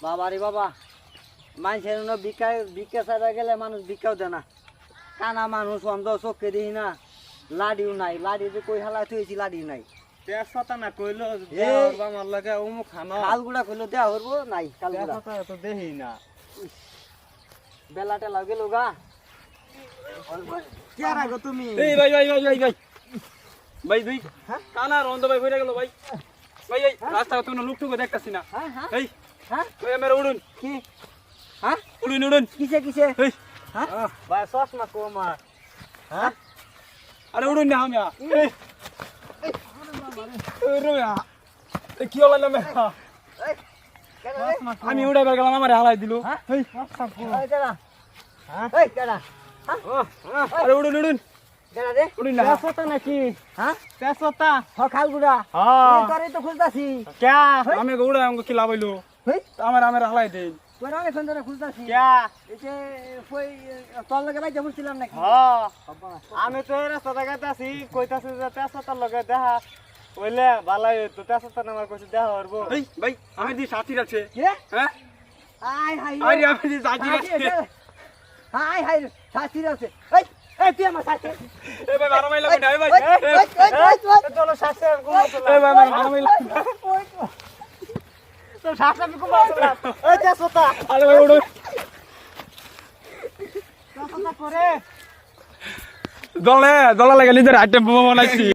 বাবা রে বাবা, মানুষের ভিক্ষা ছাড়া গেলে মানুষ ভিক্ষাও দেয় না। কানা মানুষ অন্ধ, চোখে দেখি না, লাডিও নাই। লাডি যে কই হালা থুয়েছি, লাডি নাই। তেজপাতা না কইলো আমার লাগে অমুক খানো কালগুড়া কইলো দেয়া হরবো নাই। কালগুড়া তেজপাতা তো দেখি না। বেলা টেলা গেল গা। কি আর আগো তুমি? এই ভাই ভাই ভাই ভাই ভাই ভাই দুই কানার অন্ধ ভাই কইরা গেল ভাই। ভাই এই রাস্তা তুমি লুকটুকু দেখতাছি না। হ্যাঁ হ্যাঁ এই হ্যাঁ ওই মেরে উড়ুন কি? হ্যাঁ উড়ুন উড়ুন। কিসে কিসে? এই হ্যাঁ ভাই চশমা কমার। হ্যাঁ আরে উড়ুন না হামিয়া। এই রুমিয়া এ কি হলো না মেয়া? এই কেন রে? আমি উড়াইবার গেলাম আমারে হালাই দিল। হ্যাঁ? এই এই কেডা? হ্যাঁ? এই কেডা? আরে উড়ুন উড়ুন কেডা রে? উড়ুন না। তেজপাতা নাকি? হ্যাঁ তেজপাতা? খালগুড়া হ্যাঁ। তোরে তো খুঁজতাছি। ক্যা? আমি উড়াই আমাকে কি লাভ হইলো? হেই আমার আমার হালাই দেই। তোরে অনেকক্ষণ ধরে খুঁজতাছি। ক্যা? এই যে কই তোর লগে বাইতে বসছিলাম নাকি? হ্যাঁ। আমি তো এই রাস্তা গাইতাছি কইতাছি যে তেজপাতার লগে দেখা হইলে ভালাই হইতো। তেজপাতা নামার কইছি দেখা হরবো। এই ভাই আমি দি সাথী আছে। কে? হ্যাঁ আয় হাই আরে আমি দি সাথী আছে। হাই হাই সাথী আছে। এই এই তুই আমার সাথী। এই ভাই মারা মাইলা কই না এই ভাই। চলো শাসে ঘুমা চলো। এই ভাই মারা মাইলা। তো শাসে আমি ঘুমা চলো। এই তেজপাতা। আরে ভাই উড়ুন। তেজপাতা করে। দলে দলা লাগে নিজের আইটেম বোমা বানাইছি।